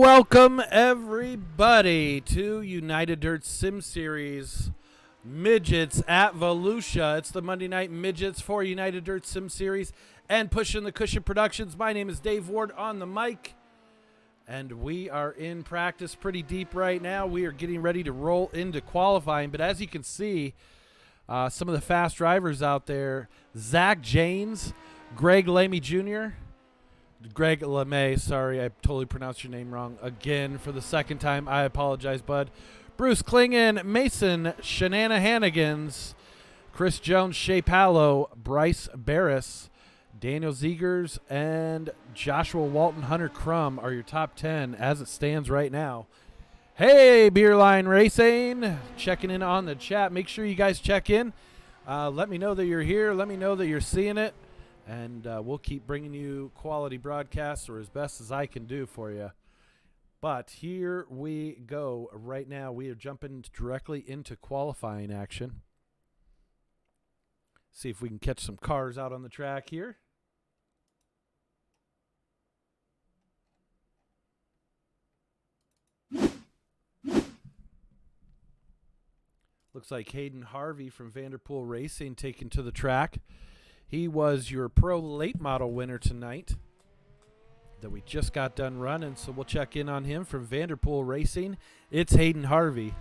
Welcome everybody to United Dirt Sim Series Midgets at Volusia. It's the Monday Night Midgets for United Dirt Sim Series and Pushing the Cushion Productions. My name is Dave Ward on the mic, and we are in practice pretty deep right now. We are getting ready to roll into qualifying, but as you can see, some of the fast drivers out there, Zach Janes, Greg Lamy Jr., Greg LeMay, sorry, I totally pronounced your name wrong again for the second time. I apologize, bud. Bruce Klingen, Mason Shenanigans, Chris Jones, Shea Pallow, Bryce Barris, Daniel Zegers, and Joshua Walton, Hunter Crum are your top 10 as it stands right now. Hey, Beerline Racing, checking in on the chat. Make sure you guys check in. Let me know that you're here. Let me know that you're seeing it. And we'll keep bringing you quality broadcasts, or as best as I can do for you. But here we go. Right now, we are jumping directly into qualifying action. See if we can catch some cars out on the track here. Looks like Hayden Harvey from Vanderpool Racing taken to the track. He was your Pro Late Model winner tonight that we just got done running, so we'll check in on him from Vanderpool Racing. It's Hayden Harvey.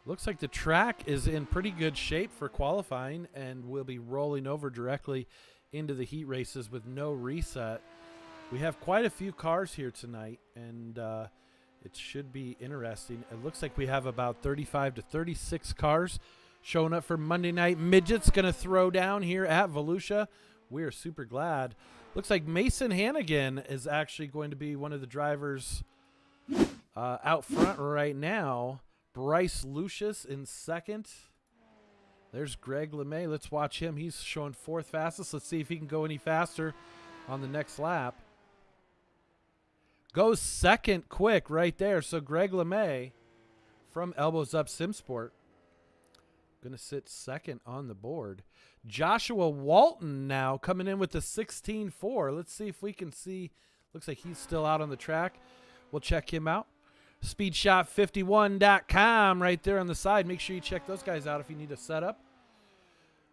Looks like the track is in pretty good shape for qualifying, and we'll be rolling over directly into the heat races with no reset. We have quite a few cars here tonight, and it should be interesting. It looks like we have about 35 to 36 cars showing up for Monday Night Midgets. Going to throw down here at Volusia. We are super glad. Looks like Mason Hannigan is actually going to be one of the drivers out front right now. Bryce Lucius in second. There's Greg LeMay. Let's watch him. He's showing fourth fastest. Let's see if he can go any faster on the next lap. Goes second quick right there. So Greg LeMay from Elbows Up Simsport going to sit second on the board. Joshua Walton now coming in with the 16.4. Let's see if we can see. Looks like he's still out on the track. We'll check him out. Speedshop51.com right there on the side. Make sure you check those guys out if you need a setup.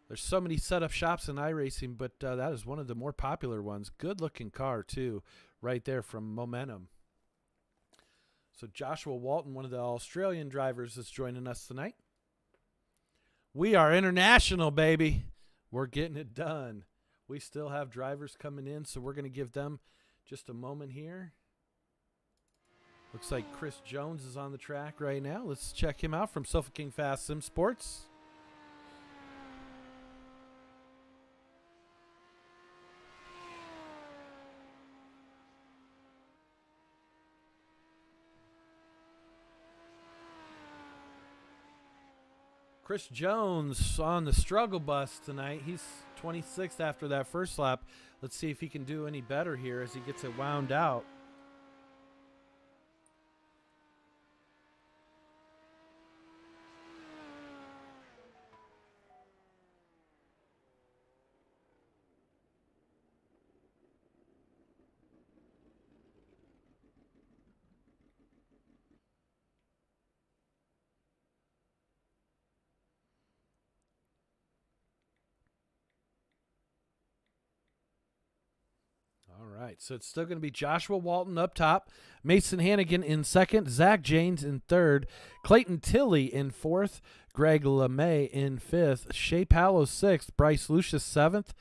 There's so many setup shops in iRacing, but that is one of the more popular ones. Good looking car too, right there from Momentum. So Joshua Walton, one of the Australian drivers, is joining us tonight. We are international, baby. We're getting it done. We still have drivers coming in, so we're going to give them just a moment here. Looks like Chris Jones is on the track right now. Let's check him out from Sofa King Fast Sim Sports. Chris Jones on the struggle bus tonight. He's 26th after that first lap. Let's see if he can do any better here as he gets it wound out. All right, so it's still going to be Joshua Walton up top, Mason Hannigan in second, Zach Janes in third, Clayton Tilley in fourth, Greg LeMay in fifth, Shea Pallow sixth, Bryce Lucius seventh,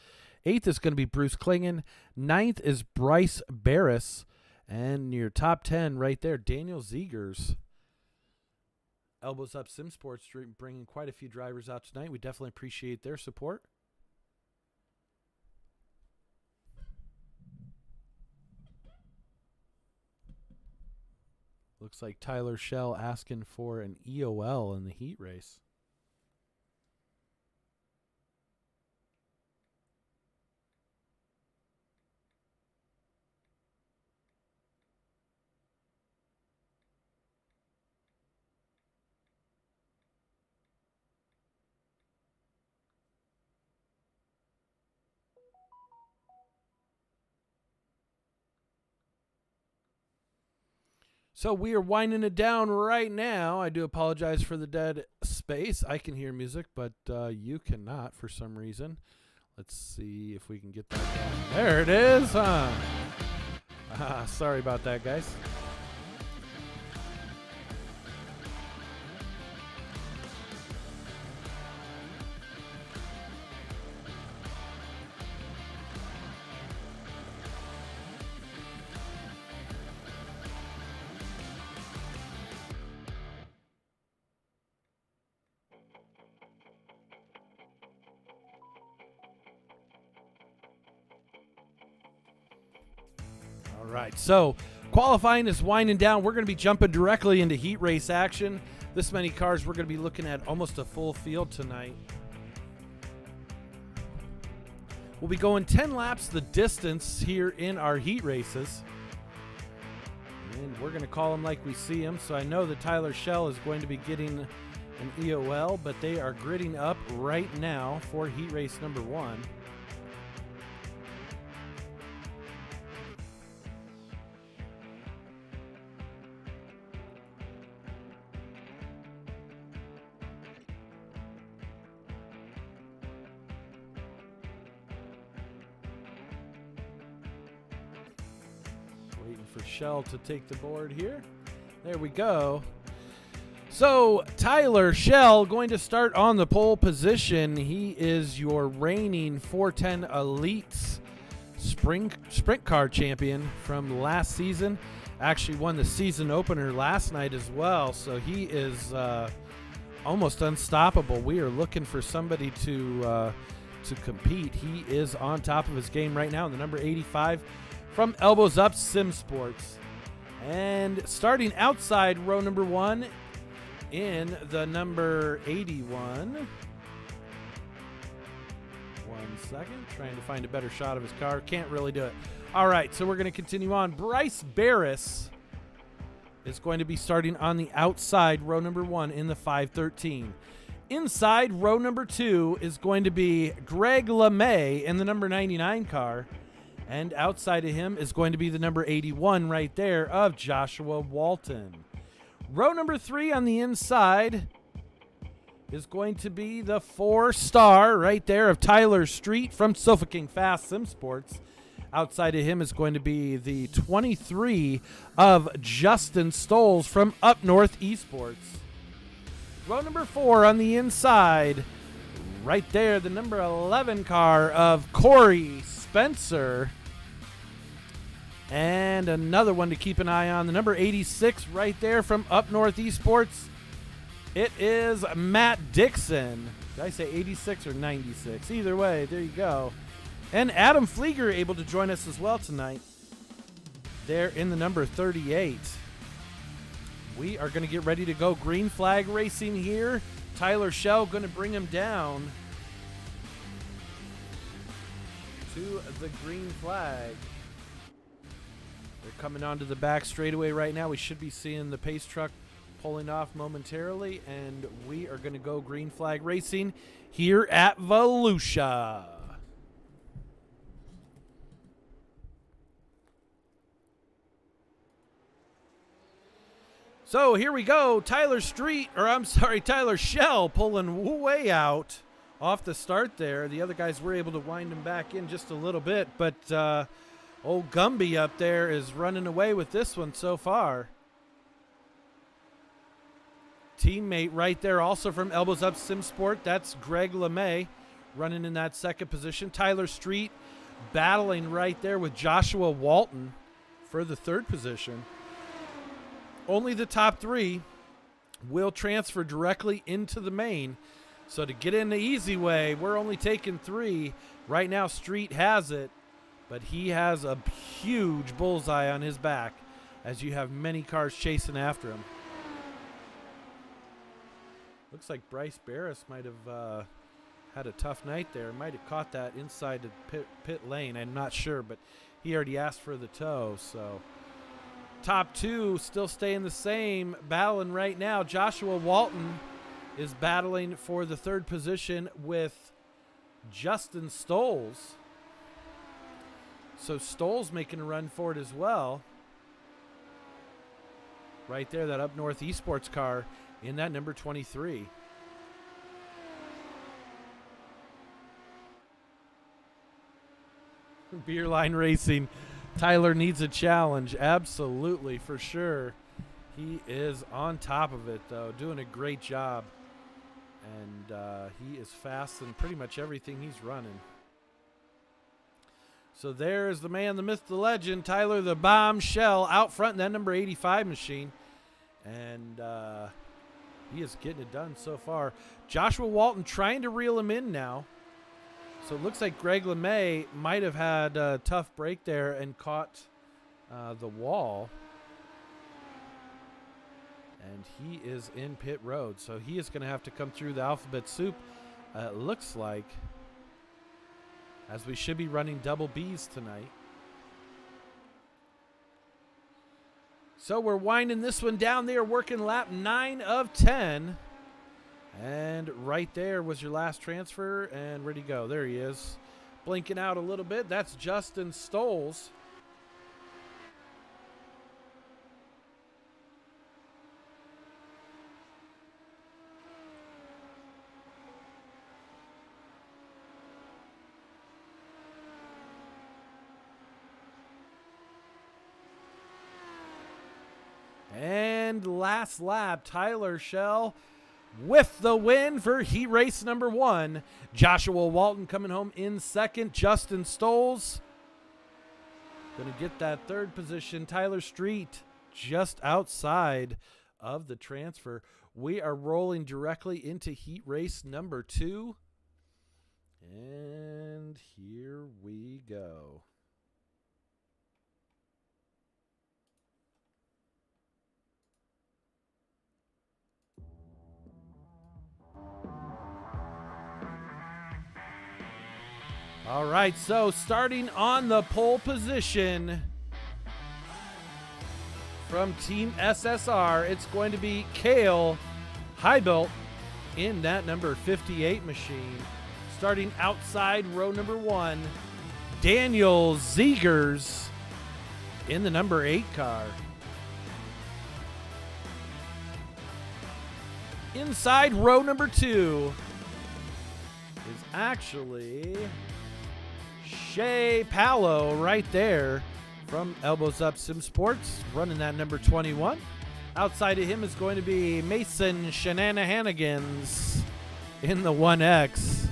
eighth is going to be Bruce Klingen, ninth is Bryce Barris, and your top 10 right there, Daniel Zegers. Elbows Up Sim Sports bringing quite a few drivers out tonight. We definitely appreciate their support. Looks like Tyler Shell asking for an EOL in the heat race. So we are winding it down right now. I do apologize for the dead space. I can hear music, but you cannot for some reason. Let's see if we can get that down. There it is, huh? Sorry about that, guys. All right, so qualifying is winding down. We're going to be jumping directly into heat race action. This many cars, we're going to be looking at almost a full field tonight. We'll be going 10 laps the distance here in our heat races. And we're going to call them like we see them. So I know that Tyler Schell is going to be getting an EOL, but they are gridding up right now for heat race number 1. Waiting for Schell to take the board here. There we go. So Tyler Schell going to start on the pole position. He is your reigning 410 Elites sprint car champion from last season. Actually won the season opener last night as well. So he is almost unstoppable. We are looking for somebody to compete. He is on top of his game right now in the number 85 from Elbows Up Sim Sports. And starting outside row number 1 in the number 81. 1 second. Trying to find a better shot of his car. Can't really do it. All right, so we're going to continue on. Bryce Barris is going to be starting on the outside row number 1 in the 513. Inside row number 2 is going to be Greg LeMay in the number 99 car. And outside of him is going to be the number 81 right there of Joshua Walton. Row number 3 on the inside is going to be the 4-star right there of Tyler Street from Sofa King Fast Sim Sports. Outside of him is going to be the 23 of Justin Stoles from Up North Esports. Row number 4 on the inside, right there, the number 11 car of Corey Spencer. And another one to keep an eye on, the number 86 right there from Up North Esports. It is Matt Dixon. Did I say 86 or 96? Either way, there you go. And Adam Flieger able to join us as well tonight. There in the number 38. We are going to get ready to go green flag racing here. Tyler Schell going to bring him down to the green flag. They're coming onto the back straightaway right now. We should be seeing the pace truck pulling off momentarily, and we are going to go green flag racing here at Volusia. So here we go. Tyler Schell pulling way out off the start there. The other guys were able to wind him back in just a little bit, but old Gumby up there is running away with this one so far. Teammate right there also from Elbows Up Sim Sport. That's Greg LeMay running in that second position. Tyler Street battling right there with Joshua Walton for the third position. Only the top 3 will transfer directly into the main. So to get in the easy way, we're only taking 3. Right now, Street has it, but he has a huge bullseye on his back as you have many cars chasing after him. Looks like Bryce Barris might have had a tough night there. Might have caught that inside the pit lane. I'm not sure, but he already asked for the tow. So top 2 still staying the same, battling right now. Joshua Walton is battling for the third position with Justin Stoles. So Stoles making a run for it as well. right there, that Up North Esports car in that number 23. Beer Line Racing. Tyler needs a challenge. Absolutely, for sure. He is on top of it, though, doing a great job. And he is fast in pretty much everything he's running. So there's the man, the myth, the legend, Tyler the Bombshell out front in that number 85 machine. And he is getting it done so far. Joshua Walton trying to reel him in now. So it looks like Greg LeMay might have had a tough break there and caught the wall. And he is in pit road. So he is going to have to come through the alphabet soup, it looks like, as we should be running double Bs tonight. So we're winding this one down there, working lap 9 of 10. And right there was your last transfer, and ready to go. There he is, blinking out a little bit. That's Justin Stoles. And last lap, Tyler Shell with the win for heat race number 1. Joshua Walton coming home in second. Justin Stoles going to get that third position. Tyler Street just outside of the transfer. We are rolling directly into heat race number 2. And here we go. All right, so starting on the pole position from Team SSR, it's going to be Cale Heibelt in that number 58 machine. Starting outside row number 1, Daniel Ziegers in the number 8 car. Inside row number 2 is actually Shea Palo right there from Elbows Up Sim Sports, running that number 21. Outside of him is going to be Mason Shenanigans in the 1X.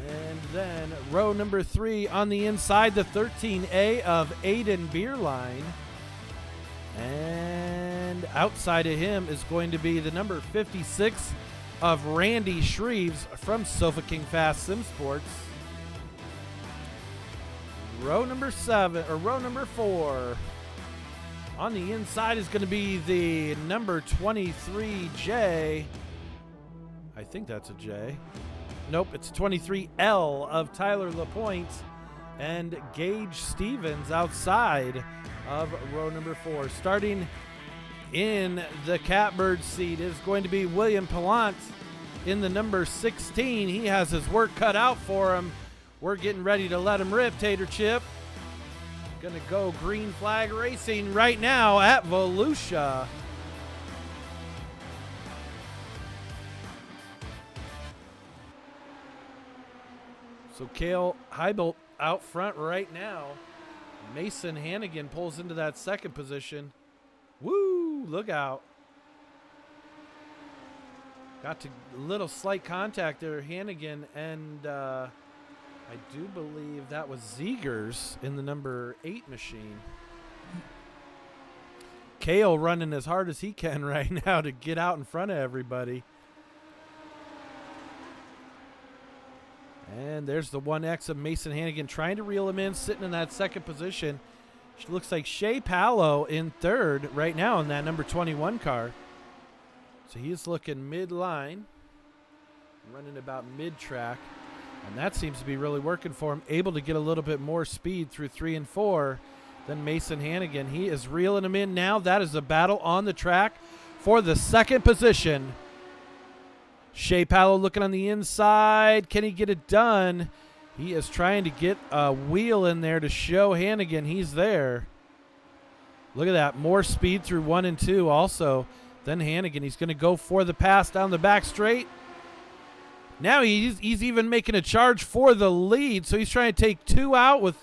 And then row number 3 on the inside, the 13A of Aiden Beerline. And outside of him is going to be the number 56 of Randy Shreves from Sofa King Fast Sim Sports. Row number 4 on the inside is going to be the number 23J. I think that's a J. Nope, it's 23L of Tyler LaPointe and Gage Stevens outside of row number 4. Starting in the catbird seat is going to be William Pallant in the number 16. He has his work cut out for him. We're getting ready to let him rip, Tater Chip. Gonna go green flag racing right now at Volusia. So Cale Heibelt out front right now. Mason Hannigan pulls into that second position. Woo, look out. Got to little slight contact there, Hannigan, and I do believe that was Ziegers in the number 8 machine. Cale running as hard as he can right now to get out in front of everybody. And there's the 1X of Mason Hannigan trying to reel him in, sitting in that second position. Looks like Shea Palo in third right now in that number 21 car. So he's looking midline, running about mid-track. And that seems to be really working for him. Able to get a little bit more speed through 3 and 4 than Mason Hannigan. He is reeling him in now. That is a battle on the track for the second position. Shea Palo looking on the inside. Can he get it done? He is trying to get a wheel in there to show Hannigan he's there. Look at that. More speed through 1 and 2 also. Then Hannigan, he's going to go for the pass down the back straight. Now he's even making a charge for the lead, so he's trying to take 2 out with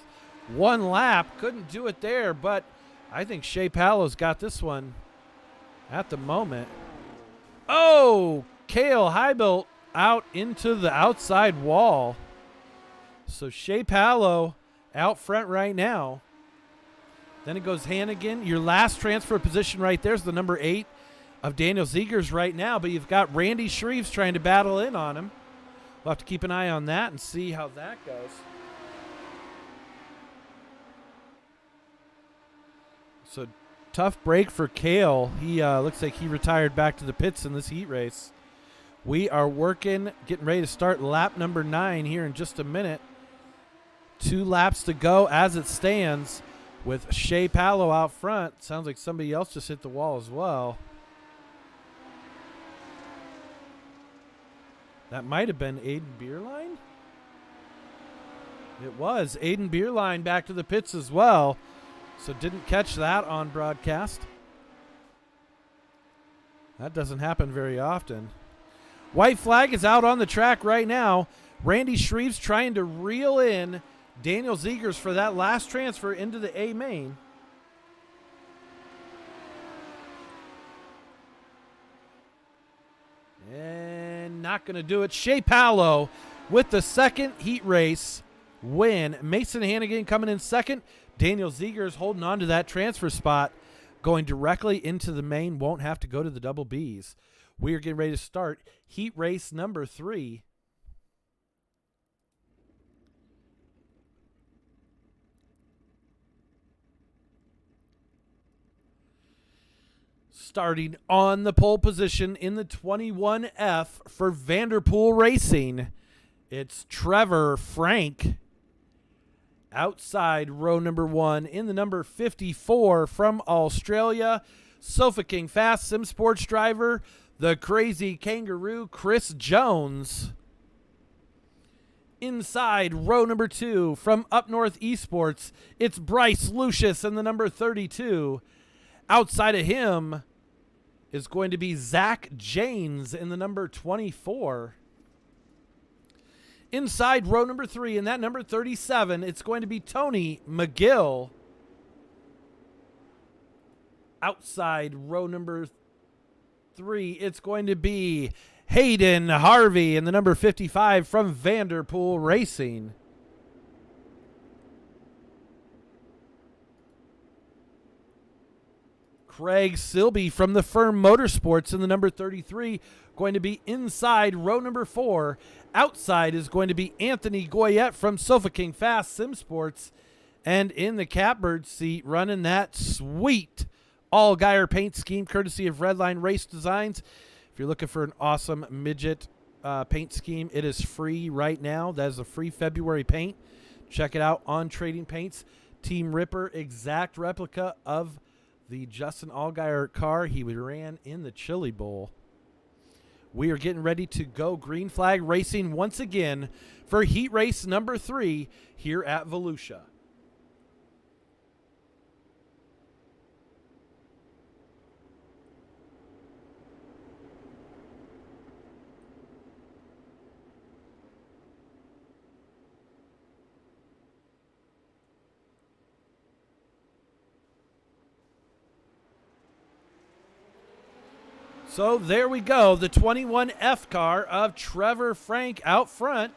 1 lap. Couldn't do it there, but I think Shea Pallow's got this one at the moment. Oh, Cale Heibuilt out into the outside wall. So Shea Pallow out front right now. Then it goes Hannigan. Your last transfer position right there is the number 8 of Daniel Zegers right now, but you've got Randy Shreves trying to battle in on him. We'll have to keep an eye on that and see how that goes. So tough break for Cale. He looks like he retired back to the pits in this heat race. We are getting ready to start lap number 9 here in just a minute. 2 laps to go as it stands with Shea Pallow out front. Sounds like somebody else just hit the wall as well. That might have been Aiden Beerline. It was Aiden Beerline back to the pits as well. So didn't catch that on broadcast. That doesn't happen very often. White flag is out on the track right now. Randy Shreves trying to reel in Daniel Zegers for that last transfer into the A main. And not going to do it. Shea Pallow with the second heat race win. Mason Hannigan coming in second. Daniel Zegers holding on to that transfer spot, going directly into the main. Won't have to go to the double Bs. We are getting ready to start heat race number 3. Starting on the pole position in the 21F for Vanderpool Racing, it's Trevor Frank. Outside row number 1 in the number 54 from Australia, Sofa King Fast Sim Sports driver, the Crazy Kangaroo, Chris Jones. Inside row number 2 from Up North Esports, it's Bryce Lucius in the number 32. Outside of him is going to be Zach Janes in the number 24. Inside row number 3 in that number 37, it's going to be Tony McGill. Outside row number 3, it's going to be Hayden Harvey in the number 55 from Vanderpool Racing. Craig Silby from the Firm Motorsports in the number 33, going to be inside row number 4. Outside is going to be Anthony Goyette from Sofa King Fast Sim Sports. And in the catbird seat, running that sweet all-Geyer paint scheme, courtesy of Redline Race Designs. If you're looking for an awesome midget paint scheme, it is free right now. That is a free February paint. Check it out on Trading Paints. Team Ripper, exact replica of the Justin Allgaier car he ran in the Chili Bowl. We are getting ready to go green flag racing once again for heat race number 3 here at Volusia. So there we go, the 21F car of Trevor Frank out front,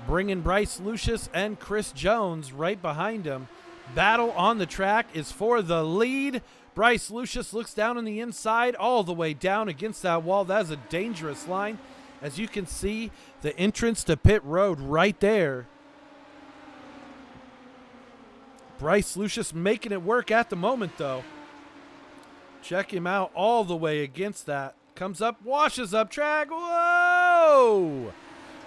bringing Bryce Lucius and Chris Jones right behind him. Battle on the track is for the lead. Bryce Lucius looks down on the inside, all the way down against that wall. That is a dangerous line. As you can see, the entrance to pit road right there. Bryce Lucius making it work at the moment, though. Check him out all the way against that. Comes up, washes up track. Whoa!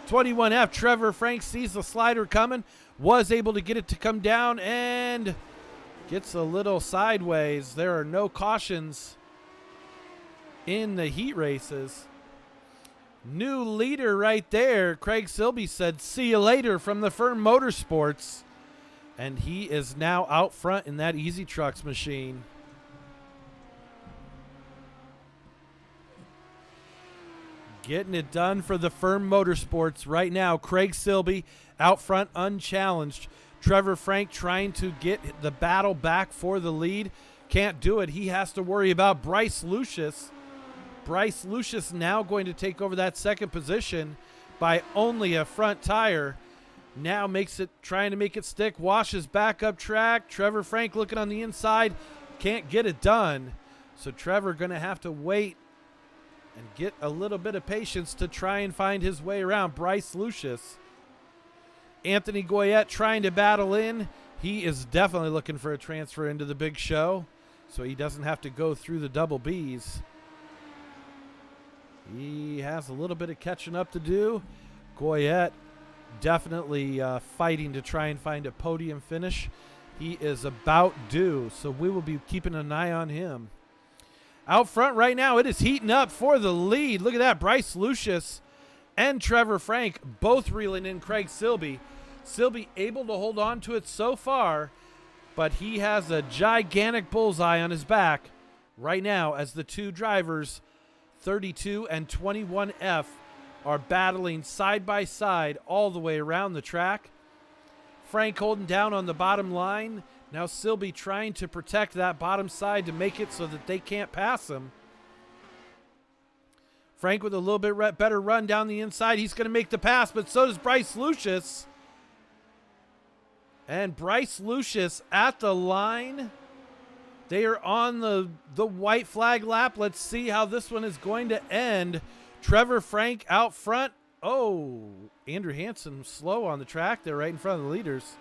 21F, Trevor Frank sees the slider coming. Was able to get it to come down and gets a little sideways. There are no cautions in the heat races. New leader right there. Craig Silby said, "See you later," from the Firm Motorsports. And he is now out front in that Easy Trucks machine. Getting it done for the Firm Motorsports right now. Craig Silby out front unchallenged. Trevor Frank trying to get the battle back for the lead. Can't do it. He has to worry about Bryce Lucius. Bryce Lucius now going to take over that second position by only a front tire. Now trying to make it stick. Washes back up track. Trevor Frank looking on the inside. Can't get it done. So Trevor going to have to wait and get a little bit of patience to try and find his way around Bryce Lucius. Anthony Goyette trying to battle in. He is definitely looking for a transfer into the big show, so he doesn't have to go through the double Bs. He has a little bit of catching up to do. Goyette definitely fighting to try and find a podium finish. He is about due, so we will be keeping an eye on him. Out front right now, it is heating up for the lead. Look at that, Bryce Lucius and Trevor Frank both reeling in Craig Silby. Silby able to hold on to it so far, but he has a gigantic bullseye on his back right now as the two drivers, 32 and 21F, are battling side by side all the way around the track. Frank holding down on the bottom line. Now Silby trying to protect that bottom side to make it so that they can't pass him. Frank with a little bit better run down the inside. He's going to make the pass, but so does Bryce Lucius. And Bryce Lucius at the line. They are on the white flag lap. Let's see how this one is going to end. Trevor Frank out front. Oh, Andrew Hansen slow on the track there right in front of the leaders.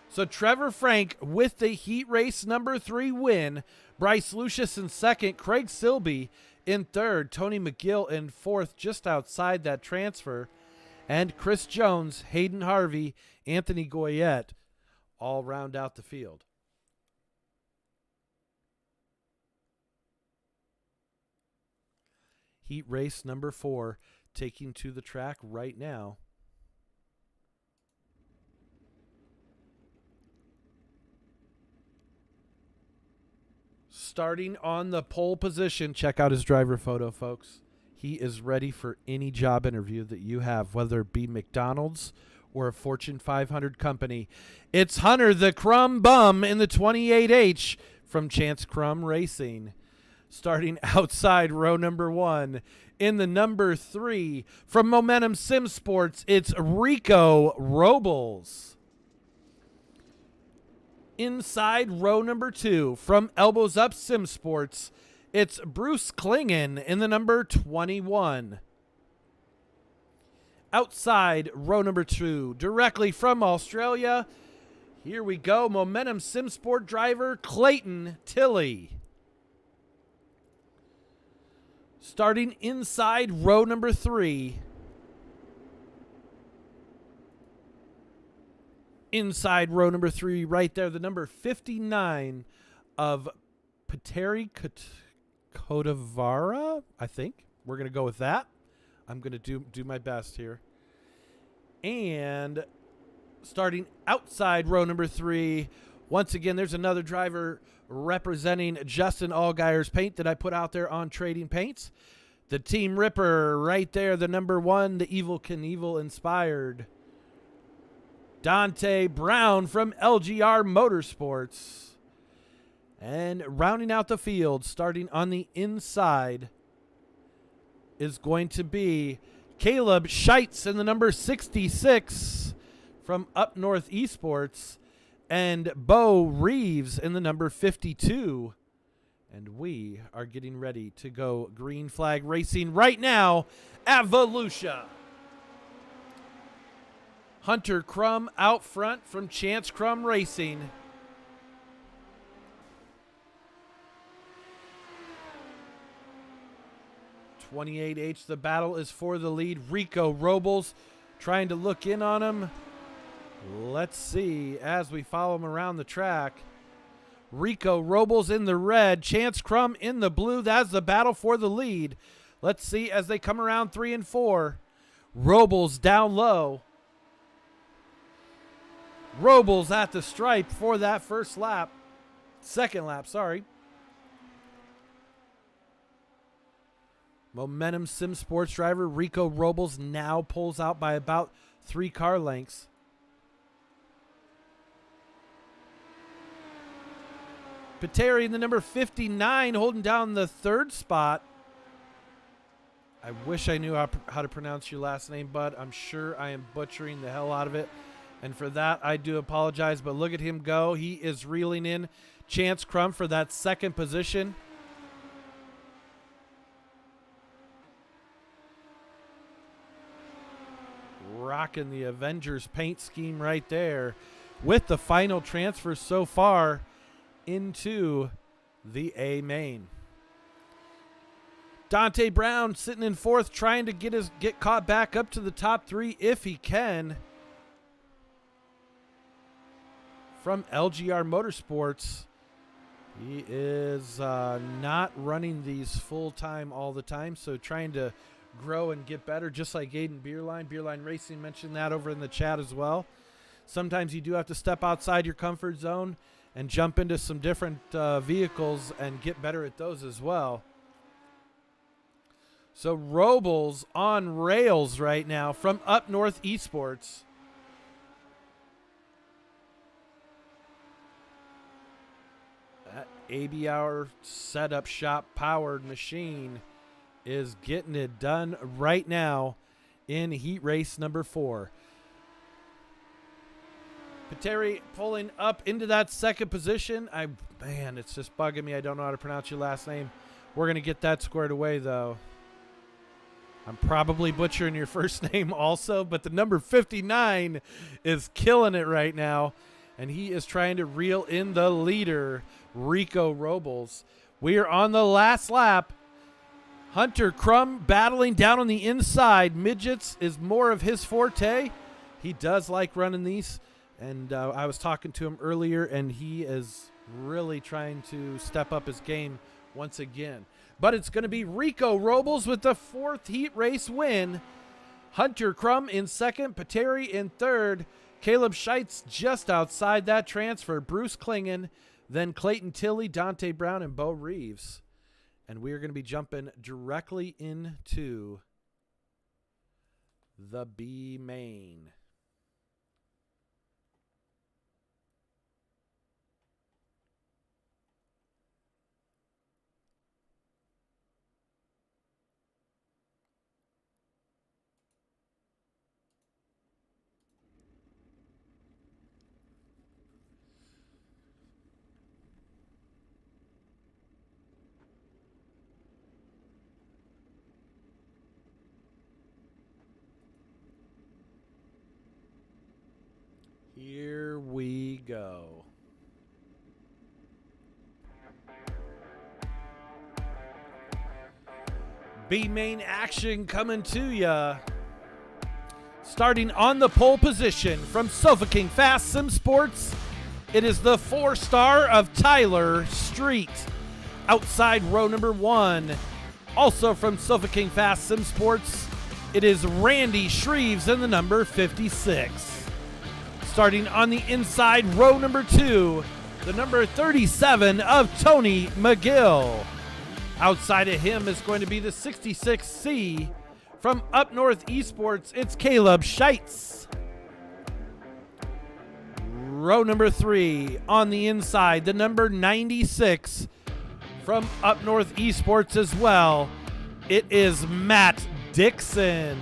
So Trevor Frank with the heat race number 3 win. Bryce Lucius in second. Craig Silby in third. Tony McGill in fourth, just outside that transfer. And Chris Jones, Hayden Harvey, Anthony Goyette all round out the field. Heat race number 4 taking to the track right now. Starting on the pole position, check out his driver photo, folks. He is ready for any job interview that you have, whether it be McDonald's or a Fortune 500 company. It's Hunter the Crumb Bum in the 28H from Chance Crumb Racing. Starting outside row number 1 in the number 3 from Momentum Sim Sports, it's Rico Robles. Inside row number 2 from Elbows Up Sim Sports, it's Bruce Klingen in the number 21. Outside row number 2, directly from Australia, here we go, Momentum Sim Sport driver Clayton Tilley. Starting inside row number 3. Inside row number 3 right there, the number 59 of Pateri Kodavara, I think. We're going to go with that. I'm going to do my best here. And starting outside row number 3, once again, there's another driver representing Justin Allgaier's paint that I put out there on Trading Paints. The Team Ripper right there, the number 1, the Evil Knievel inspired Dante Brown from LGR Motorsports. And rounding out the field, starting on the inside, is going to be Caleb Scheitz in the number 66 from Up North Esports, and Bo Reeves in the number 52. And we are getting ready to go green flag racing right now at Volusia. Hunter Crum out front from Chance Crum Racing. (28H), the battle is for the lead. Rico Robles trying to look in on him. Let's see as we follow him around the track. Rico Robles in the red, Chance Crum in the blue. That's the battle for the lead. Let's see as they come around 3 and 4. Robles down low. Robles at the stripe for that second lap, sorry. Momentum Sim Sports driver Rico Robles now pulls out by about 3 car lengths. Pateri in the number 59 holding down the 3rd spot. I wish I knew how to pronounce your last name, bud. I'm sure I am butchering the hell out of it. And for that, I do apologize. But look at him go. He is reeling in Chance Crum for that 2nd position. Rocking the Avengers paint scheme right there with the final transfer so far into the A main. Dante Brown sitting in 4th, trying to get caught back up to the top 3 if he can. From LGR Motorsports, he is not running these full-time all the time, so trying to grow and get better, just like Aiden Beerline. Beerline Racing mentioned that over in the chat as well. Sometimes you do have to step outside your comfort zone and jump into some different vehicles and get better at those as well. So Robles on rails right now from Up North Esports. That AB Hour setup shop powered machine is getting it done right now in heat race number 4. Pateri pulling up into that 2nd position. Man, it's just bugging me. I don't know how to pronounce your last name. We're going to get that squared away, though. I'm probably butchering your first name also, but the number 59 is killing it right now, and he is trying to reel in the leader, Rico Robles. We are on the last lap. Hunter Crum battling down on the inside. Midgets is more of his forte. He does like running these, and I was talking to him earlier, and he is really trying to step up his game once again. But it's going to be Rico Robles with the 4th heat race win. Hunter Crum in 2nd, Pateri in 3rd. Caleb Scheitz just outside that transfer. Bruce Klingen, then Clayton Tilley, Dante Brown, and Bo Reeves. And we are going to be jumping directly into the B main. Here we go. B main action coming to ya. Starting on the pole position from Sofa King Fast Sim Sports, it is the 4-star of Tyler Street. Outside row number 1, also from Sofa King Fast Sim Sports, it is Randy Shreves in the number 56. Starting on the inside row number 2, the number 37 of Tony McGill. Outside of him is going to be the 66C from Up North Esports. It's Caleb Scheitz. Row number 3 on the inside, the number 96 from Up North Esports as well. It is Matt Dixon.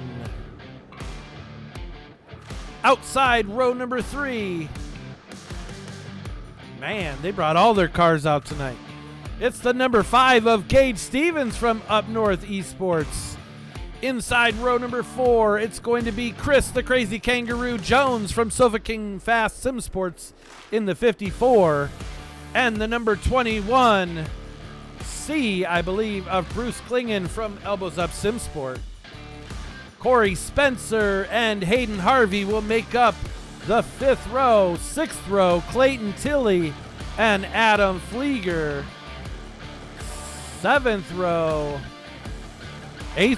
Outside row number 3. Man, they brought all their cars out tonight. It's the number 5 of Gage Stevens from Up North Esports. Inside row number 4, it's going to be Chris the Crazy Kangaroo Jones from Sofa King Fast Sim Sports in the 54. And the number 21, C, I believe, of Bruce Klingen from Elbows Up Sim Sport. Corey Spencer and Hayden Harvey will make up the 5th row. 6th row, Clayton Tilley and Adam Flieger. 8th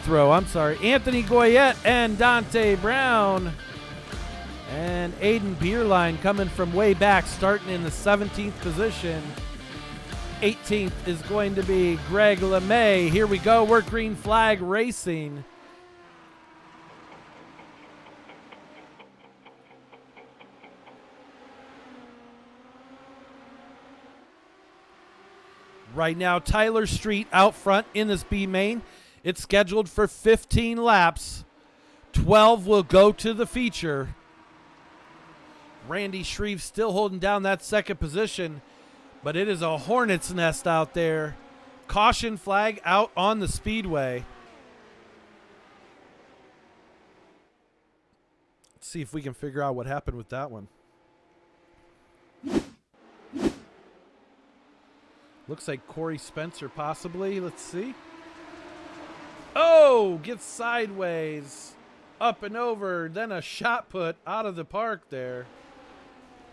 row, Anthony Goyette and Dante Brown. And Aiden Beerline coming from way back, starting in the 17th position. 18th is going to be Greg LeMay. Here we go. We're green flag racing. Right now, Tyler Street out front in this B main. It's scheduled for 15 laps. 12 will go to the feature. Randy Shreve still holding down that second position, but it is a hornet's nest out there. Caution flag out on the speedway. Let's see if we can figure out what happened with that one. Looks like Corey Spencer possibly. Let's see. Oh, gets sideways. Up and over. Then a shot put out of the park there.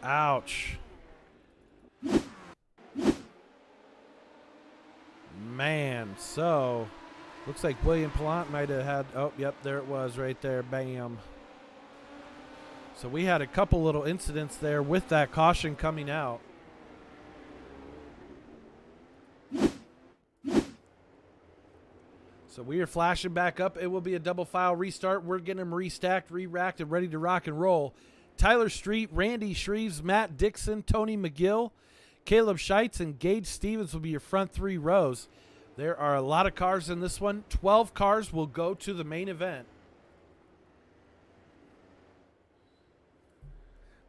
Ouch. Man, so looks like William Pallant might have had, oh, yep, there it was right there. Bam. So we had a couple little incidents there with that caution coming out. So we are flashing back up. It will be a double file restart. We're getting them restacked, re-racked, and ready to rock and roll. Tyler Street, Randy Shreves, Matt Dixon, Tony McGill, Caleb Scheitz, and Gage Stevens will be your front three rows. There are a lot of cars in this one. 12 cars will go to the main event.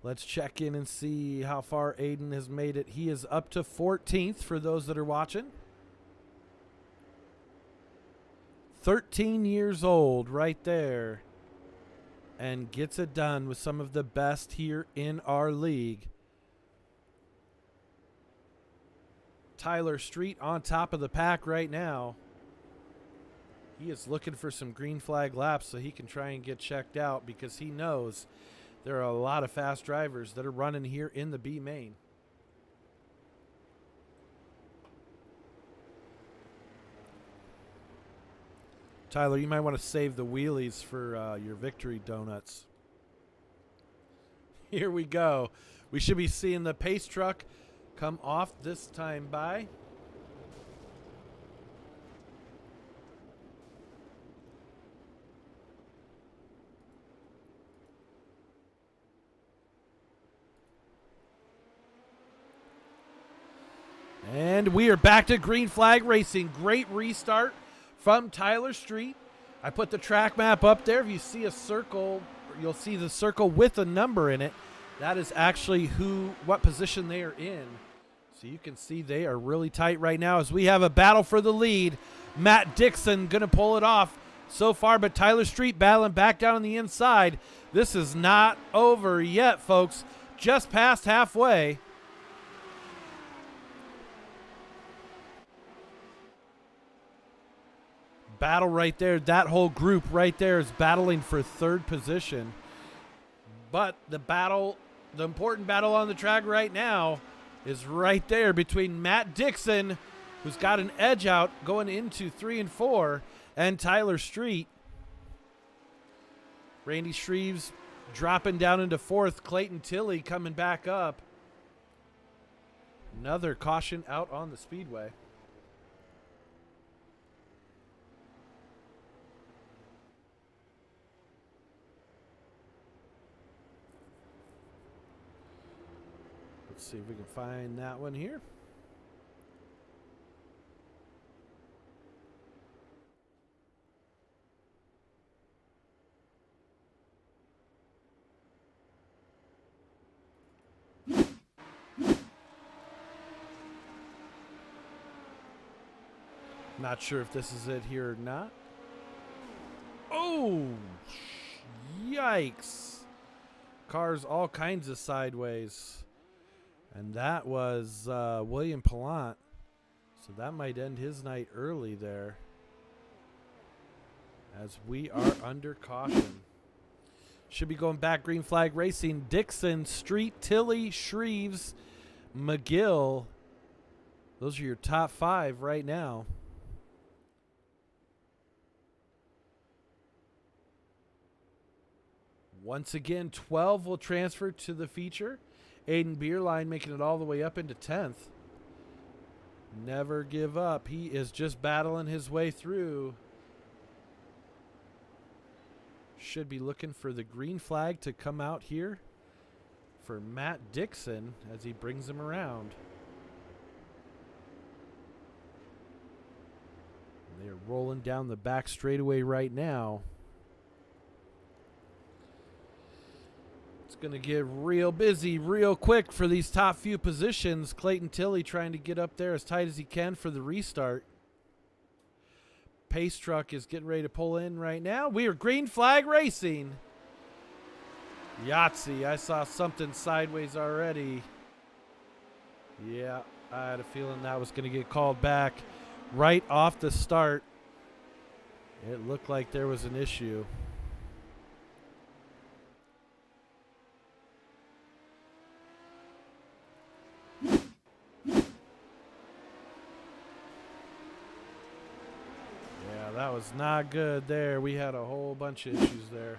Let's check in and see how far Aiden has made it. He is up to 14th for those that are watching. 13 years old right there. And gets it done with some of the best here in our league. Tyler Street on top of the pack right now. He is looking for some green flag laps so he can try and get checked out because he knows there are a lot of fast drivers that are running here in the B main. Tyler, you might want to save the wheelies for your victory donuts. Here we go. We should be seeing the pace truck come off this time by. And we are back to green flag racing. Great restart from Tyler Street. I put the track map up there. If you see a circle, you'll see the circle with a number in it. That is actually what position they are in. So you can see they are really tight right now as we have a battle for the lead. Matt Dixon going to pull it off so far, but Tyler Street battling back down on the inside. This is not over yet, folks. Just past halfway. Battle right there. That whole group right there is battling for third position. But the important battle on the track right now is right there between Matt Dixon, who's got an edge out going into 3 and 4, and Tyler Street. Randy Shreves dropping down into 4th. Clayton Tilley coming back up. Another caution out on the speedway. Let's see if we can find that one here. Not sure if this is it here or not. Oh, yikes. Cars all kinds of sideways. And that was William Pallant. So that might end his night early there. As we are under caution. Should be going back green flag racing. Dixon, Street, Tilley, Shreves, McGill. Those are your top 5 right now. Once again, 12 will transfer to the feature. Aiden Beerline making it all the way up into 10th. Never give up. He is just battling his way through. Should be looking for the green flag to come out here for Matt Dixon as he brings him around. And they're rolling down the back straightaway right now. It's going to get real busy real quick for these top few positions. Clayton Tilley trying to get up there as tight as he can for the restart. Pace truck is getting ready to pull in right now. We are green flag racing. Yahtzee, I saw something sideways already. Yeah, I had a feeling that was going to get called back right off the start. It looked like there was an issue. That was not good there. We had a whole bunch of issues there.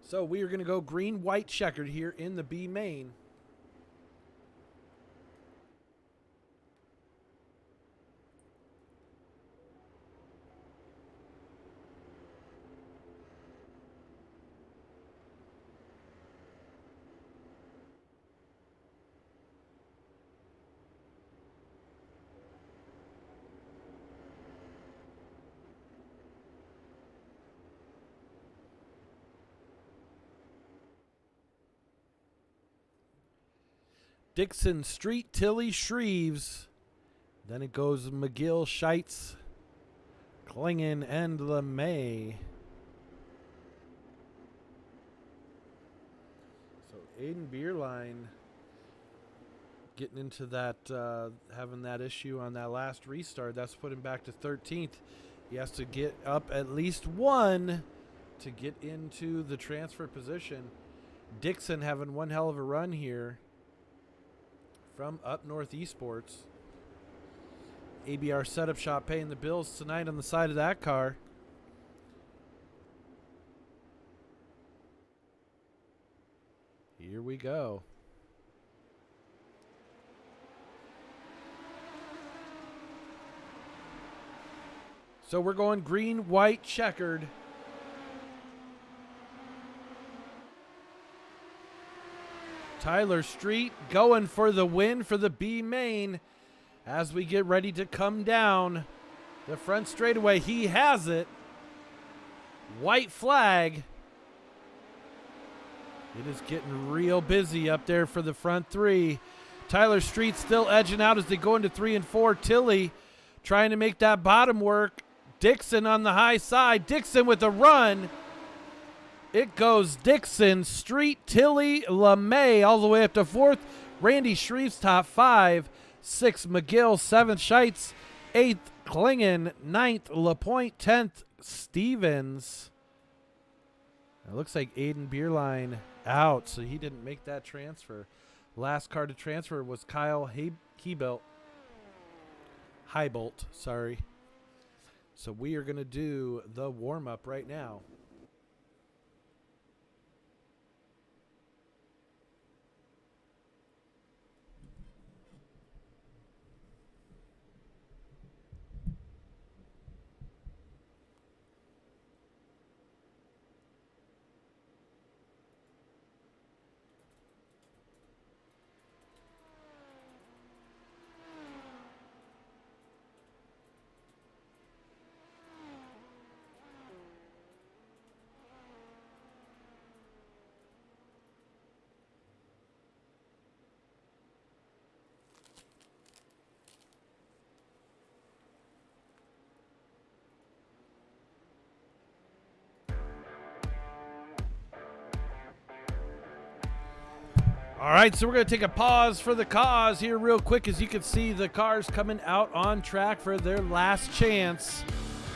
So we are going to go green, white, checkered here in the B main. Dixon, Street, Tilley, Shreves. Then it goes McGill, Scheitz, Klingen, and LeMay. So Aiden Beerline getting into that, having that issue on that last restart. That's put him back to 13th. He has to get up at least one to get into the transfer position. Dixon having one hell of a run here from Up North Esports. ABR Setup Shop paying the bills tonight on the side of that car. Here we go. So we're going green, white, checkered. Tyler Street going for the win for the B main as we get ready to come down the front straightaway. He has it. White flag. It is getting real busy up there for the front three. Tyler Street still edging out as they go into 3 and 4. Tilley trying to make that bottom work. Dixon on the high side. Dixon with a run. It goes Dixon, Street, Tilley, LeMay all the way up to 4th. Randy Shreves top 5. 6th McGill, 7th Scheitz, 8th Klingen, 9th LaPointe, 10th Stevens. It looks like Aiden Beerline out, so he didn't make that transfer. Last car to transfer was Kyle Heibolt, sorry. So we are going to do the warm-up right now. All right, so we're going to take a pause for the cause here real quick. As you can see, the cars coming out on track for their last chance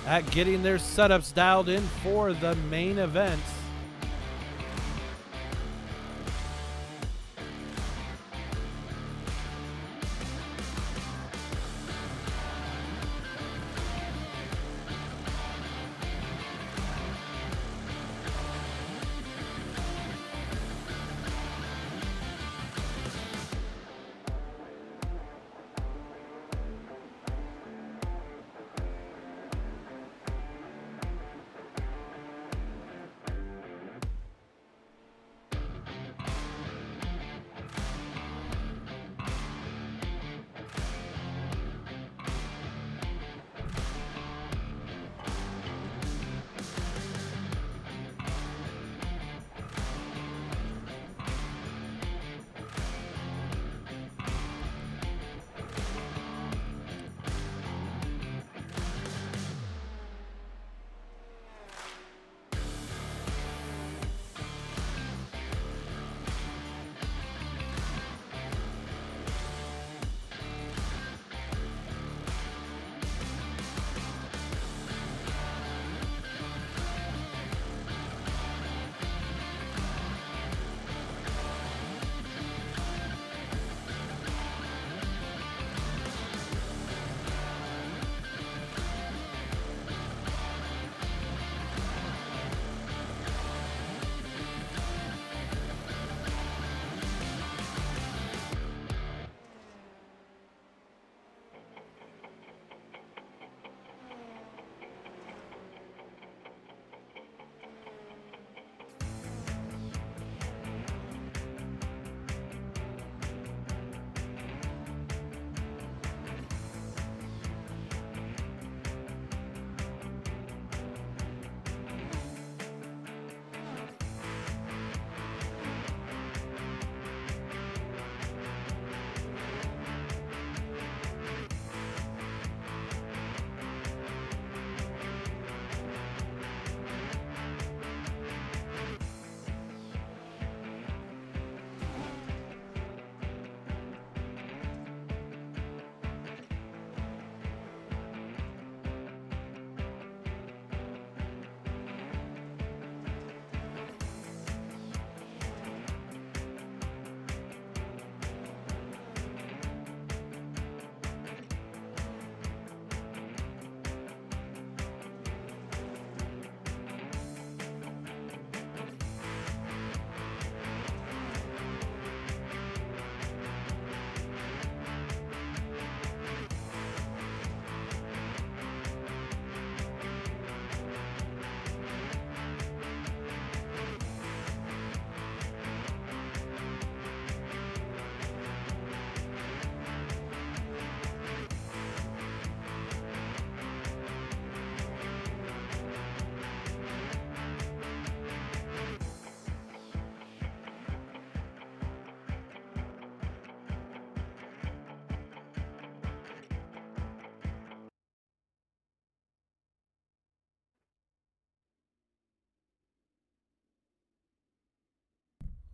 at getting their setups dialed in for the main event.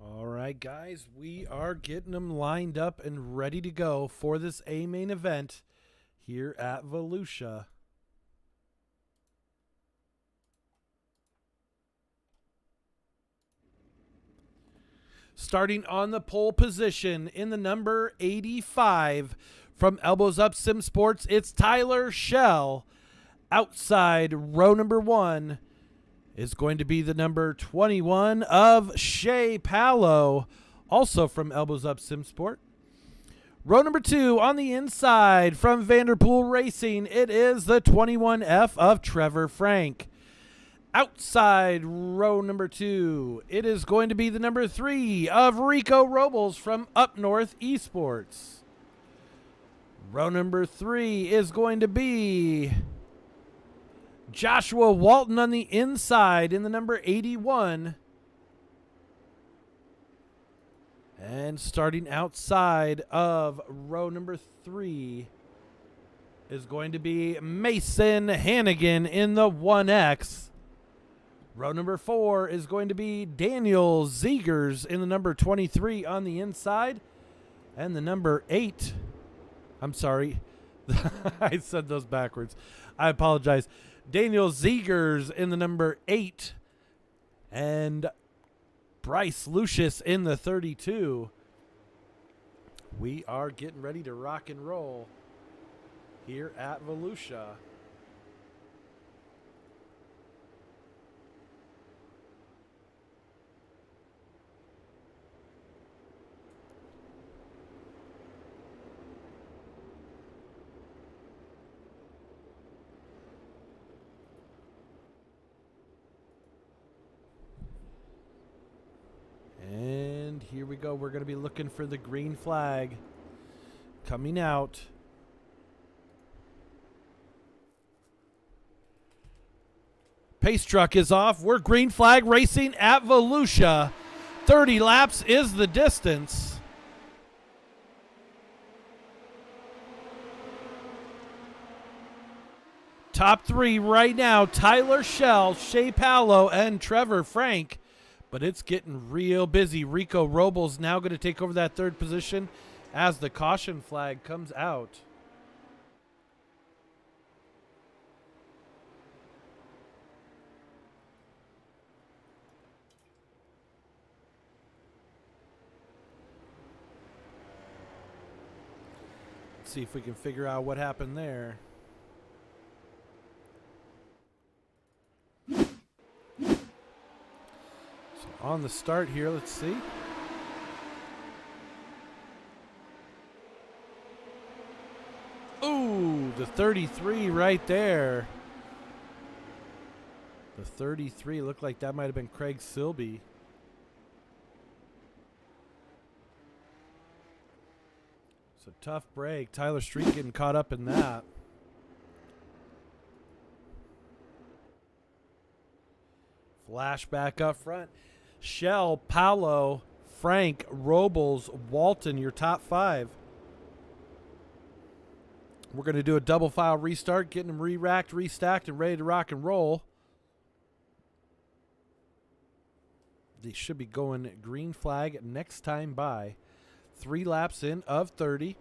All right, guys, we are getting them lined up and ready to go for this A main event here at Volusia. Starting on the pole position in the number 85 from Elbows Up Sim Sports, it's Tyler Shell. Outside row number 1 is going to be the number 21 of Shea Palo, also from Elbows Up Sim Sport. Row number 2 on the inside from Vanderpool Racing, it is the 21F of Trevor Frank. Outside row number 2, it is going to be the number 3 of Rico Robles from Up North Esports. Row number 3 is going to be Joshua Walton on the inside in the number 81. And starting outside of row number 3 is going to be Mason Hannigan in the 1X. Row number 4 is going to be Daniel Zegers in the number 23 on the inside. And the number 8. I'm sorry. I said those backwards. I apologize. Daniel Zegers in the number 8. And Bryce Lucius in the 32. We are getting ready to rock and roll here at Volusia. And here we go. We're going to be looking for the green flag coming out. Pace truck is off. We're green flag racing at Volusia. 30 laps is the distance. Top 3 right now, Tyler Schell, Shea Paolo, and Trevor Frank. But it's getting real busy. Rico Robles now going to take over that 3rd position as the caution flag comes out. Let's see if we can figure out what happened there. On the start here, let's see. Ooh, the 33 right there. The 33 looked like that might have been Craig Silby. It's a tough break. Tyler Street getting caught up in that. Flashback up front. Shell, Paolo, Frank, Robles, Walton, your top 5. We're going to do a double file restart, getting them re-racked, restacked, and ready to rock and roll. They should be going green flag next time by. 3 laps in of 30.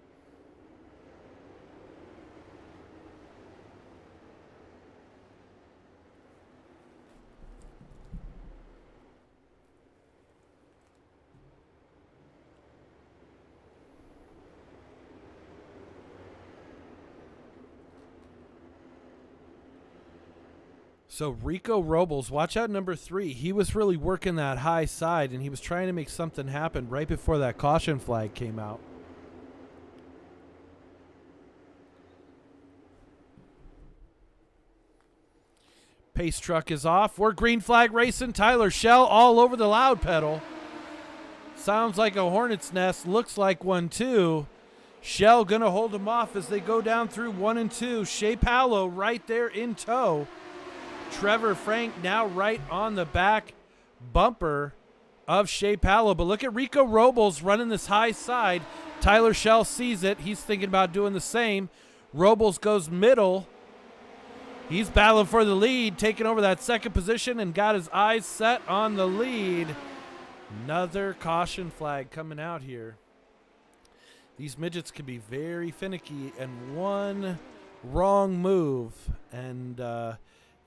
So Rico Robles, watch out number 3. He was really working that high side, and he was trying to make something happen right before that caution flag came out. Pace truck is off. We're green flag racing. Tyler Schell all over the loud pedal. Sounds like a hornet's nest. Looks like one too. Schell going to hold him off as they go down through 1 and 2. Shea Paolo right there in tow. Trevor Frank now right on the back bumper of Shea Paolo. But look at Rico Robles running this high side. Tyler Schell sees it. He's thinking about doing the same. Robles goes middle. He's battling for the lead, taking over that 2nd position and got his eyes set on the lead. Another caution flag coming out here. These midgets can be very finicky, and one wrong move and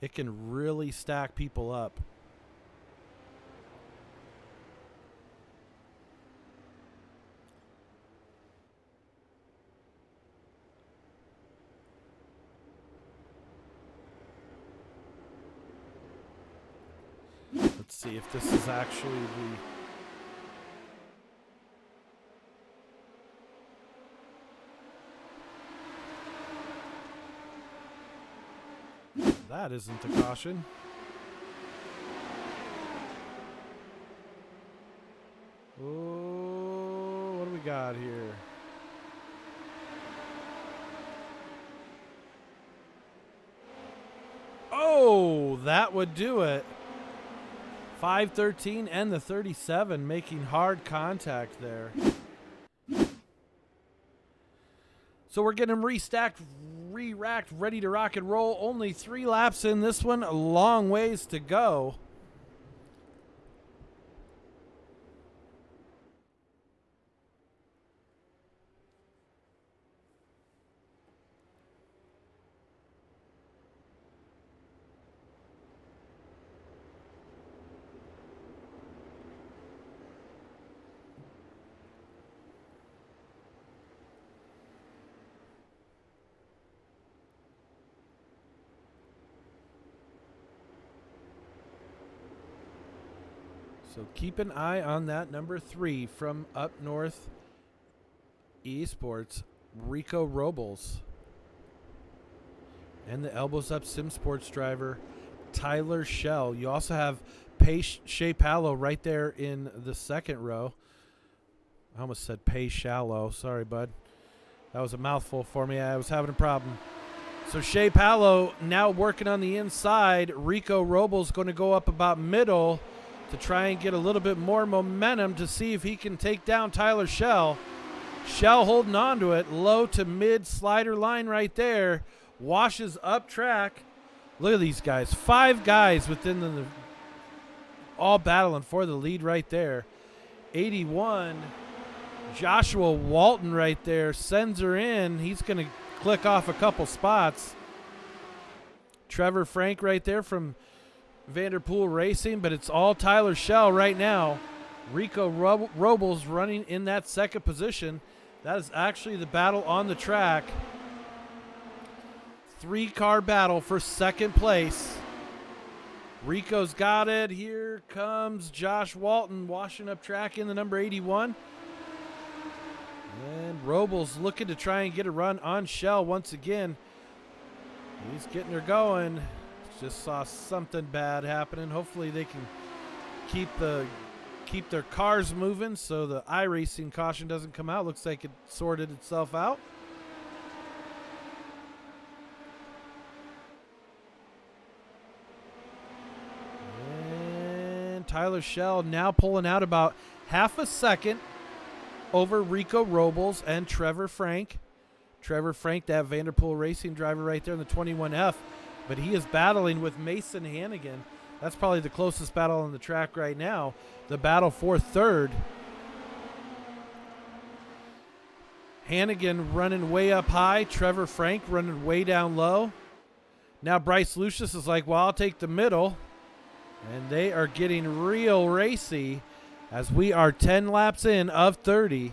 it can really stack people up. Let's see if this is actually that isn't the caution. Oh, what do we got here? Oh, that would do it. 513 and the 37 making hard contact there. So we're getting them restacked, re-racked, ready to rock and roll. Only 3 laps in this one. A long ways to go. So keep an eye on that number 3 from Up North Esports, Rico Robles. And the Elbows Up Sim Sports driver, Tyler Shell. You also have Shea Palo right there in the second row. I almost said Pay Shallow. Sorry, bud. That was a mouthful for me. I was having a problem. So Shea Palo now working on the inside. Rico Robles going to go up about middle to try and get a little bit more momentum to see if he can take down Tyler Shell. Shell holding on to it. Low to mid slider line right there. Washes up track. Look at these guys. 5 guys within the all battling for the lead right there. 81. Joshua Walton right there sends her in. He's going to click off a couple spots. Trevor Frank right there from Vanderpool Racing, but it's all Tyler Shell right now. Rico Robles running in that second position. That is actually the battle on the track. 3-car battle for second place. Rico's got it. Here comes Josh Walton washing up track in the number 81. And Robles looking to try and get a run on Shell once again. He's getting her going. Just saw something bad happening. Hopefully they can keep their cars moving so the iRacing caution doesn't come out. Looks like it sorted itself out. And Tyler Shell now pulling out about half a second over Rico Robles and Trevor Frank. Trevor Frank, that Vanderpool Racing driver right there in the 21F. But he is battling with Mason Hannigan. That's probably the closest battle on the track right now. The battle for third. Hannigan running way up high. Trevor Frank running way down low. Now Bryce Lucius is like, well, I'll take the middle. And they are getting real racy as we are 10 laps in of 30.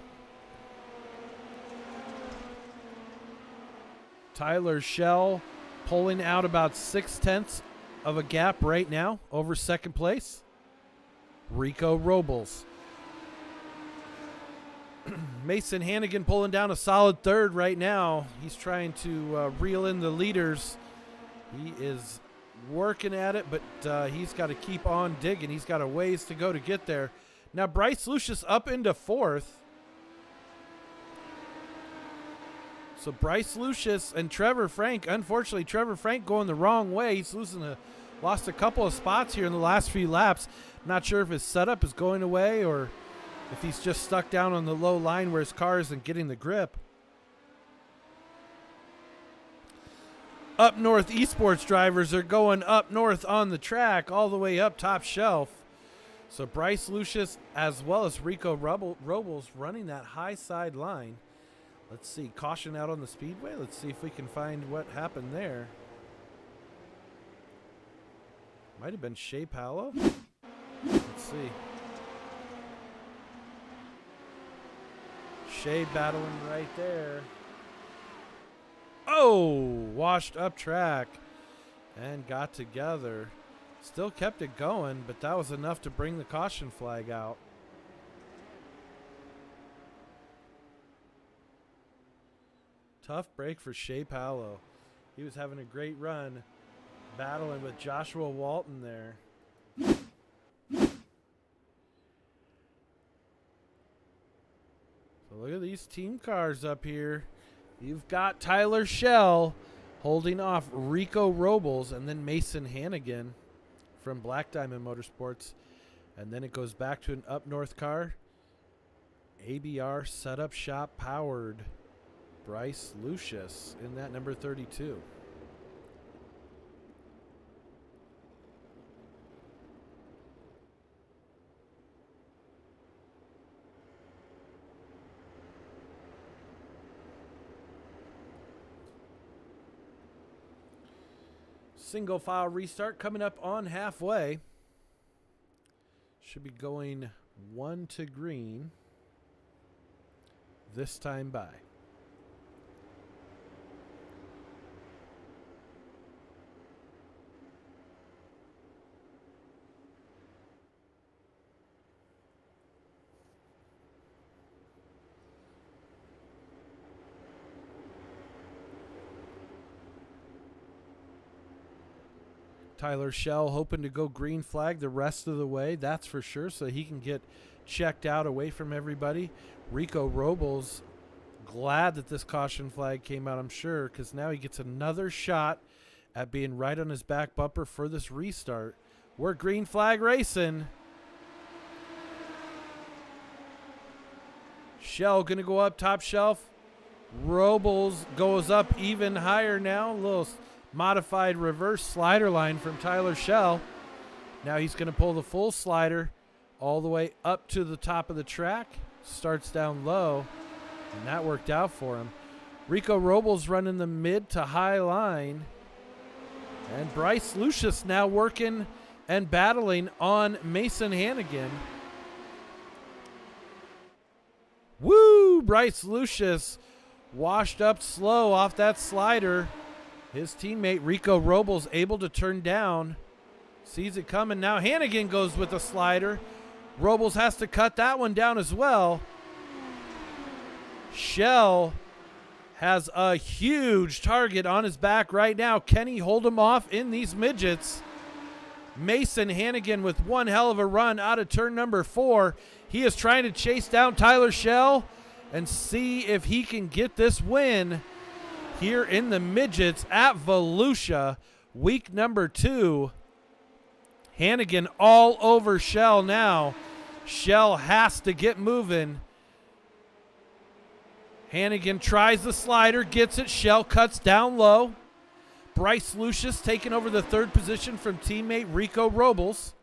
Tyler Shell pulling out about 0.6 of a gap right now over second place. Rico Robles. Mason Hannigan pulling down a solid third right now. He's trying to reel in the leaders. He is working at it, but he's got to keep on digging. He's got a ways to go to get there. Now Bryce Lucius up into fourth. So Bryce Lucius and Trevor Frank, unfortunately Trevor Frank going the wrong way. He's lost a couple of spots here in the last few laps. Not sure if his setup is going away or if he's just stuck down on the low line where his car isn't getting the grip. Up North Esports drivers are going up north on the track all the way up top shelf. So Bryce Lucius as well as Rico Robles running that high side line. Let's see, caution out on the speedway. Let's see if we can find what happened there. Might have been Shea Palo. Let's see. Shea battling right there. Oh, washed up track and got together. Still kept it going, but that was enough to bring the caution flag out. Tough break for Shea Palo. He was having a great run, battling with Joshua Walton there. So look at these team cars up here. You've got Tyler Shell holding off Rico Robles and then Mason Hannigan from Black Diamond Motorsports. And then it goes back to an up north car. ABR Setup Shop powered Bryce Lucius in that number 32. Single file restart coming up on halfway. Should be going 1 to green this time by. Tyler Shell hoping to go green flag the rest of the way, that's for sure, so he can get checked out away from everybody. Rico Robles glad that this caution flag came out, I'm sure, because now he gets another shot at being right on his back bumper for this restart. We're green flag racing. Shell going to go up top shelf. Robles goes up even higher now. A little modified reverse slider line from Tyler Shell. Now he's going to pull the full slider all the way up to the top of the track. Starts down low, and that worked out for him. Rico Robles running the mid to high line. And Bryce Lucius now working and battling on Mason Hannigan. Woo! Bryce Lucius washed up slow off that slider. His teammate Rico Robles able to turn down. Sees it coming. Now Hannigan goes with a slider. Robles has to cut that one down as well. Shell has a huge target on his back right now. Can he hold him off in these midgets? Mason Hannigan with one hell of a run out of turn number 4. He is trying to chase down Tyler Shell and see if he can get this win here in the midgets at Volusia, week number 2. Hannigan all over Shell now. Shell has to get moving. Hannigan tries the slider, gets it. Shell cuts down low. Bryce Lucius taking over the 3rd position from teammate Rico Robles.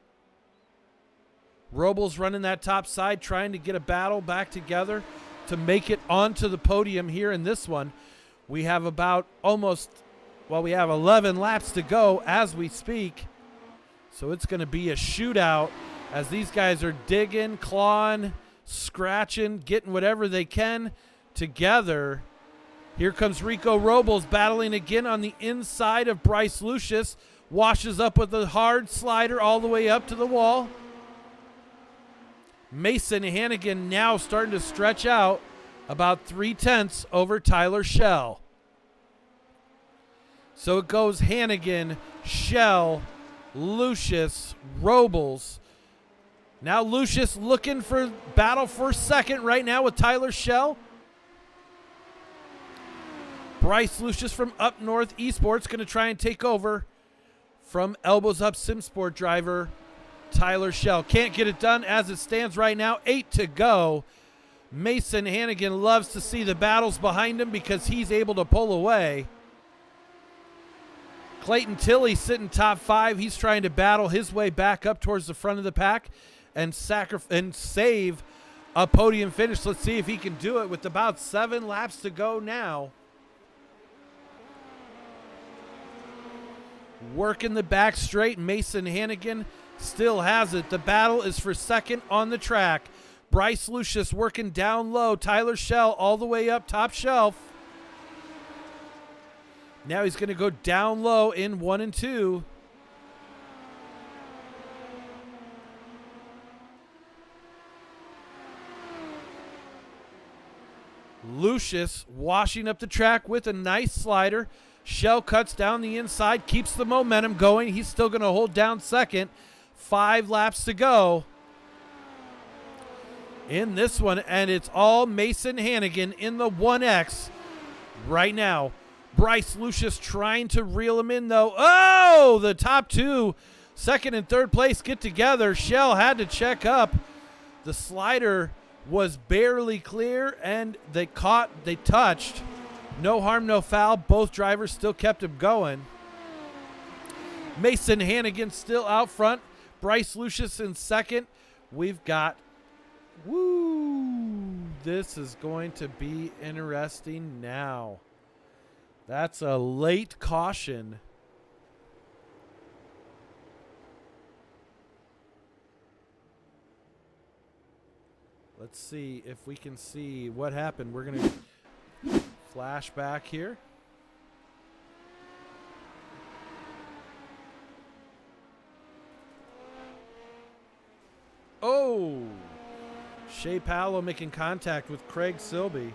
Robles running that top side, trying to get a battle back together to make it onto the podium here in this one. We have about we have 11 laps to go as we speak. So it's going to be a shootout as these guys are digging, clawing, scratching, getting whatever they can together. Here comes Rico Robles battling again on the inside of Bryce Lucius. Washes up with a hard slider all the way up to the wall. Mason Hannigan now starting to stretch out about 3/10 over Tyler Shell. So it goes Hannigan, Shell, Lucius, Robles. Now Lucius looking for battle for second right now with Tyler Shell. Bryce Lucius from Up North Esports going to try and take over from Elbows Up SimSport driver Tyler Shell. Can't get it done as it stands right now. 8 to go. Mason Hannigan loves to see the battles behind him because he's able to pull away. Clayton Tilley sitting top 5. He's trying to battle his way back up towards the front of the pack and save a podium finish. Let's see if he can do it with about 7 laps to go now. Working the back straight. Mason Hannigan still has it. The battle is for second on the track. Bryce Lucius working down low. Tyler Shell all the way up top shelf. Now he's going to go down low in 1 and 2. Lucius washing up the track with a nice slider. Shell cuts down the inside, keeps the momentum going. He's still going to hold down second. 5 laps to go in this one, and it's all Mason Hannigan in the 1X right now. Bryce Lucius trying to reel him in, though. Oh, the top 2, second and third place, get together. Shell had to check up. The slider was barely clear, and they touched. No harm, no foul. Both drivers still kept him going. Mason Hannigan still out front. Bryce Lucius in second. We've got, this is going to be interesting now. That's a late caution. Let's see if we can see what happened. We're going to flash back here. Oh! Shea Paolo making contact with Craig Silby.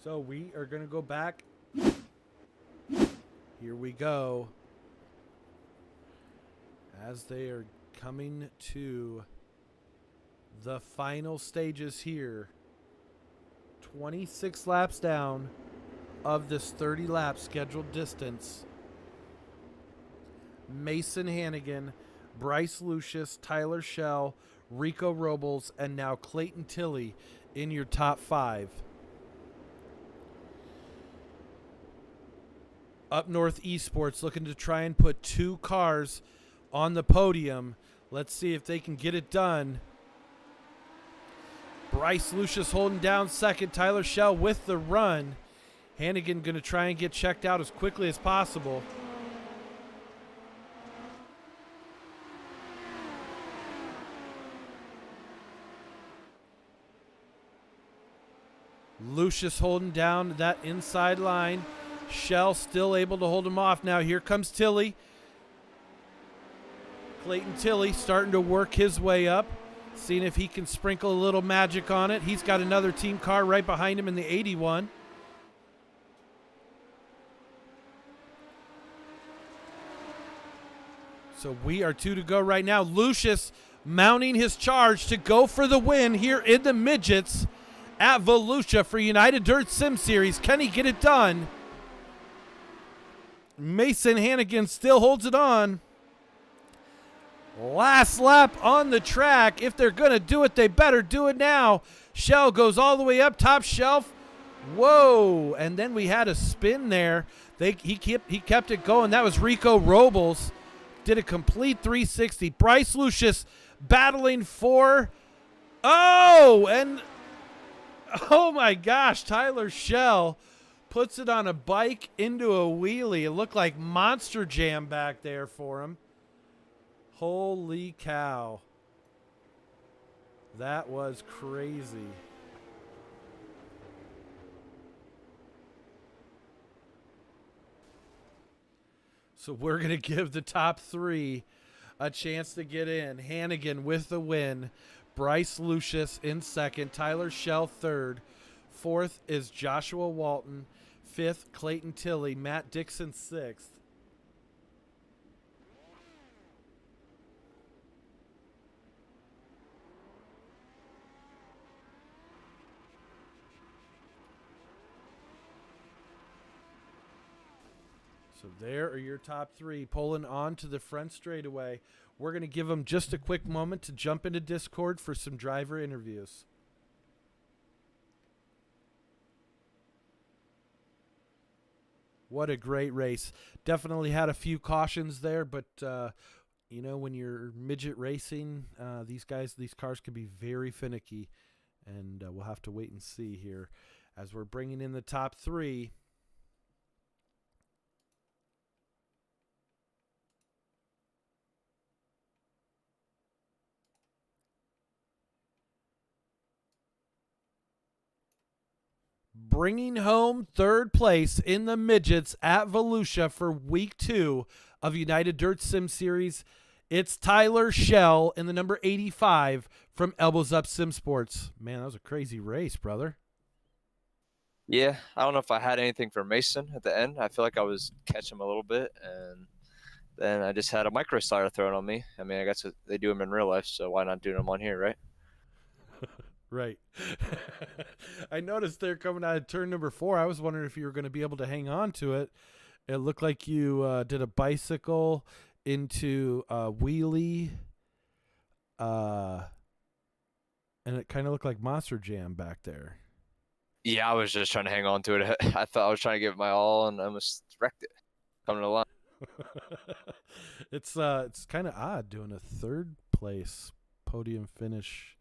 So we are going to go back. Here we go. As they are coming to the final stages here. 26 laps down of this 30 lap scheduled distance. Mason Hannigan, Bryce Lucius, Tyler Schell, Rico Robles, and now Clayton Tilley in your top 5. Up North Esports looking to try and put 2 cars on the podium. Let's see if they can get it done. Bryce Lucius holding down second. Tyler Schell with the run. Hannigan going to try and get checked out as quickly as possible. Lucius holding down that inside line. Schell still able to hold him off. Now here comes Tilley. Clayton Tilley starting to work his way up. Seeing if he can sprinkle a little magic on it. He's got another team car right behind him in the 81. So we are 2 to go right now. Lucius mounting his charge to go for the win here in the midgets at Volusia for United Dirt Sim Series. Can he get it done? Mason Hannigan still holds it on. Last lap on the track. If they're going to do it, they better do it now. Schell goes all the way up top shelf. Whoa. And then we had a spin there. He kept it going. That was Rico Robles. Did a complete 360. Bryce Lucius battling for. Oh, and oh my gosh, Tyler Schell puts it on a bike into a wheelie. It looked like Monster Jam back there for him. Holy cow. That was crazy. So we're going to give the top 3 a chance to get in. Hannigan with the win. Bryce Lucius in second. Tyler Schell third. Fourth is Joshua Walton. Fifth, Clayton Tilley. Matt Dixon sixth. So there are your top 3 pulling on to the front straightaway. We're going to give them just a quick moment to jump into Discord for some driver interviews. What a great race. Definitely had a few cautions there, but you know, when you're midget racing, these cars can be very finicky, and we'll have to wait and see here as we're bringing in the top 3. Bringing home third place in the midgets at Volusia for week 2 of United Dirt Sim Series. It's Tyler Schell in the number 85 from Elbows Up Sim Sports. Man, that was a crazy race, brother. Yeah, I don't know if I had anything for Mason at the end. I feel like I was catching him a little bit, and then I just had a micro slider thrown on me. I mean, I guess they do them in real life, so why not do them on here, right? Right. I noticed they're coming out of turn number 4. I was wondering if you were going to be able to hang on to it. It looked like you did a bicycle into a wheelie. And it kind of looked like Monster Jam back there. Yeah, I was just trying to hang on to it. I thought I was trying to give it my all, and I almost wrecked it coming to the line. It's kind of odd doing a third place podium finish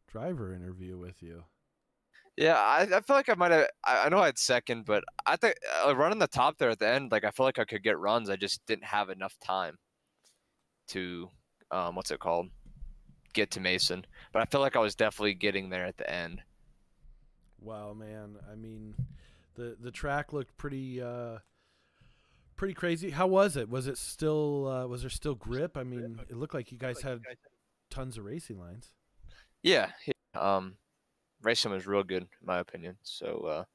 driver interview with you. Yeah, I feel like I might have. I know I had second, but I think running the top there at the end, like I feel like I could get runs. I just didn't have enough time to, what's it called, get to Mason. But I feel like I was definitely getting there at the end. Wow, man. I mean, the track looked pretty crazy. How was it? Was it still was there still grip? I mean, it looked like you guys had tons of racing lines. Yeah. Racing was real good in my opinion. So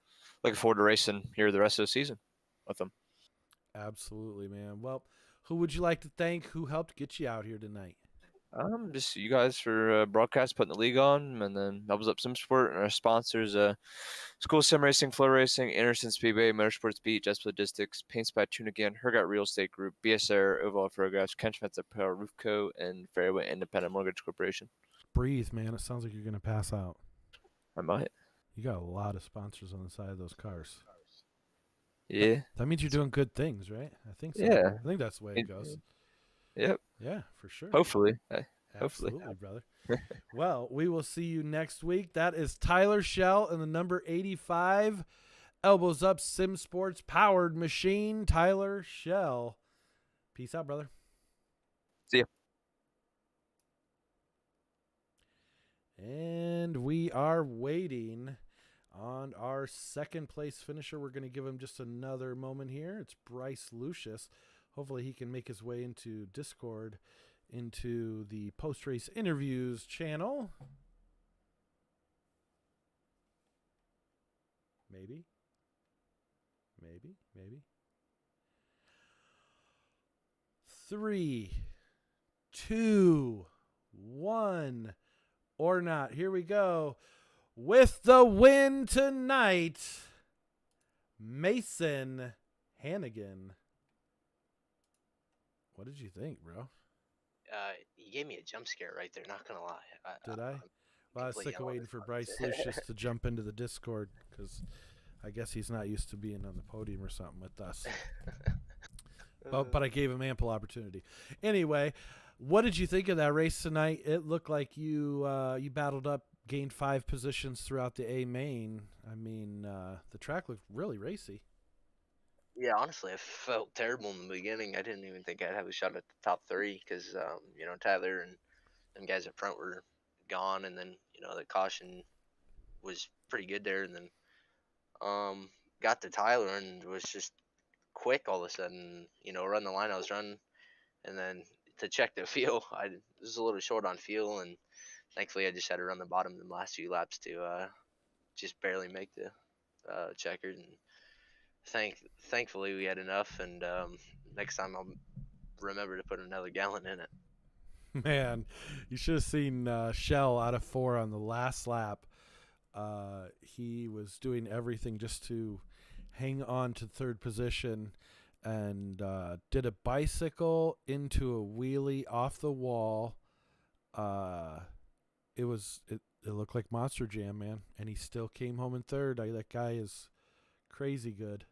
looking forward to racing here the rest of the season with them. Absolutely, man. Well, who would you like to thank? Who helped get you out here tonight? Just you guys for broadcast, putting the league on, and then Doubles Up Sim Sport and our sponsors, School Sim Racing, Flow Racing, Anderson Speedway, Motorsports Beat, Just Logistics, Paints by Tune Again, Hergot Real Estate Group, BSR, Oval Photographs, Kench Fence Apparel, Roofco, and Fairway Independent Mortgage Corporation. Breathe, man. It sounds like you're going to pass out. I might. You got a lot of sponsors on the side of those cars. Yeah. That means you're doing good things, right? I think so. Yeah. I think that's the way it goes. Yep. Yeah, for sure. Hopefully. Hopefully. Absolutely, brother. Well, we will see you next week. That is Tyler Shell and the number 85 Elbows Up Sim Sports Powered Machine, Tyler Shell. Peace out, brother. See ya. And we are waiting on our second place finisher. We're going to give him just another moment here. It's Bryce Lucius. Hopefully he can make his way into Discord, into the post-race interviews channel. Maybe. 3, 2, 1, or not. Here we go. With the win tonight, Mason Hannigan. What did you think, bro? You gave me a jump scare right there. Not gonna lie. Did I? I'm Well, I was completely sick of waiting for unaware. Bryce Lucius to jump into the Discord because I guess he's not used to being on the podium or something with us. But I gave him ample opportunity. Anyway, what did you think of that race tonight? It looked like you battled up, gained 5 positions throughout the A main. I mean, the track looked really racy. Yeah, honestly, I felt terrible in the beginning. I didn't even think I'd have a shot at the top 3 because Tyler and them guys up front were gone, and then the caution was pretty good there, and then got to Tyler and was just quick all of a sudden. Run the line I was running, and then to check the fuel, I was a little short on fuel, and thankfully I just had to run the bottom of the last few laps to just barely make the checkered. And thankfully we had enough, and next time I'll remember to put another gallon in it. Man, you should have seen Shell out of 4 on the last lap. He was doing everything just to hang on to third position and did a bicycle into a wheelie off the wall. It looked like Monster Jam, man, and he still came home in third. That guy is crazy good.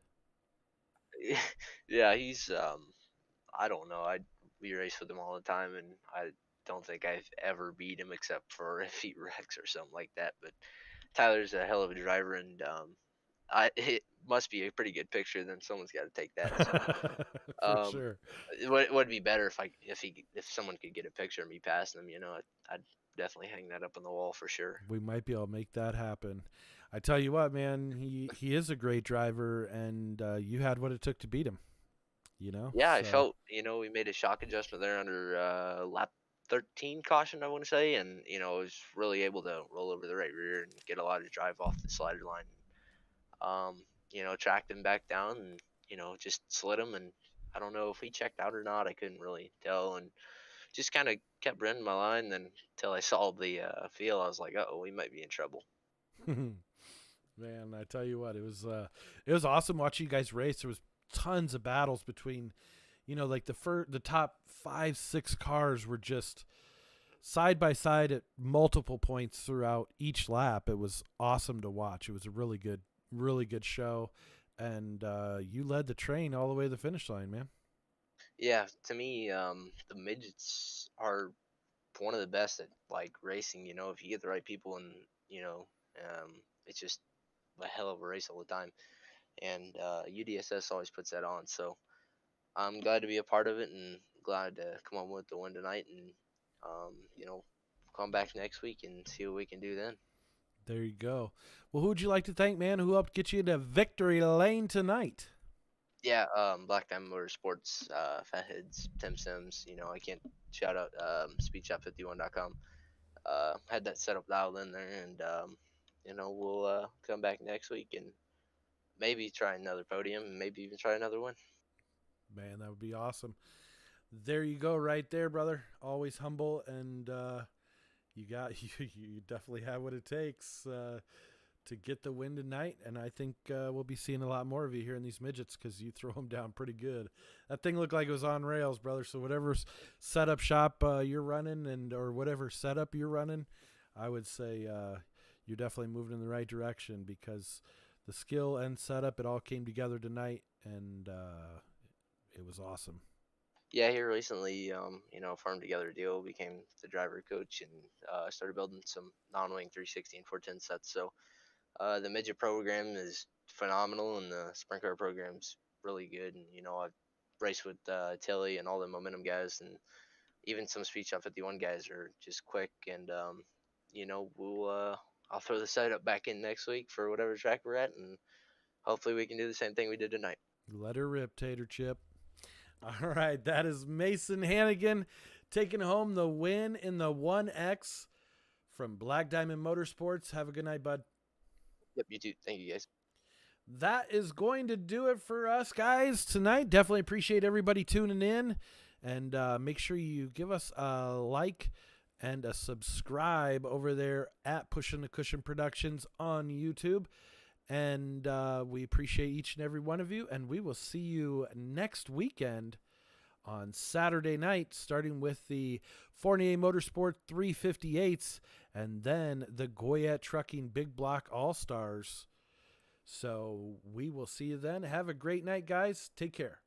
Yeah, he's I don't know. We race with him all the time, and I don't think I've ever beat him except for if he wrecks or something like that. But Tyler's a hell of a driver, and it must be a pretty good picture. Then someone's got to take that. So, For sure. it would be better if someone could get a picture of me passing him. I'd definitely hang that up on the wall for sure. We might be able to make that happen. I tell you what, man, he is a great driver, and you had what it took to beat him. Yeah, I So, felt we made a shock adjustment there under lap 13 caution, I want to say, and was really able to roll over the right rear and get a lot of drive off the slider line. Tracked him back down and just slid him, and I don't know if he checked out or not. I couldn't really tell, and just kind of kept running my line. Then until I saw the field, I was like, "Oh, we might be in trouble." man, I tell you what, it was awesome watching you guys race. There was tons of battles between, like the top 5-6 cars were just side by side at multiple points throughout each lap. It was awesome to watch. It was a really good show, and you led the train all the way to the finish line, man. Yeah, to me, the midgets are one of the best at like racing. If you get the right people, and it's just a hell of a race all the time. And UDSS always puts that on. So I'm glad to be a part of it, and glad to come on with the win tonight, and come back next week and see what we can do then. There you go. Well, who would you like to thank, man, who helped get you into victory lane tonight? Yeah, Black Diamond Motorsports, Fatheads, Tim Sims. I can't shout out speedshop51.com. Had that set up dialed in there, and we'll come back next week and maybe try another podium and maybe even try another win. Man, that would be awesome. There you go, right there, brother. Always humble, and you definitely have what it takes to get the win tonight. And I think we'll be seeing a lot more of you here in these midgets because you throw them down pretty good. That thing looked like it was on rails, brother. So whatever setup shop you're running or whatever setup you're running, I would say you're definitely moving in the right direction because the skill and setup, it all came together tonight, and it was awesome. Yeah, here recently, farmed together a deal, became the driver coach, and started building some non-wing 360 and 410 sets. So the midget program is phenomenal, and the sprint car program's really good. And I've raced with Tilly and all the momentum guys, and even some Speed Shop 51 guys are just quick. And I'll throw the setup back in next week for whatever track we're at, and hopefully we can do the same thing we did tonight. Let her rip, Tater Chip. All right, that is Mason Hannigan taking home the win in the 1X from Black Diamond Motorsports. Have a good night, bud. Yep, you too. Thank you, guys. That is going to do it for us, guys, tonight. Definitely appreciate everybody tuning in. And make sure you give us a like and a subscribe over there at Pushing the Cushion Productions on YouTube. And we appreciate each and every one of you. And we will see you next weekend on Saturday night, starting with the Fournier Motorsport 358s and then the Goyette Trucking Big Block All-Stars. So we will see you then. Have a great night, guys. Take care.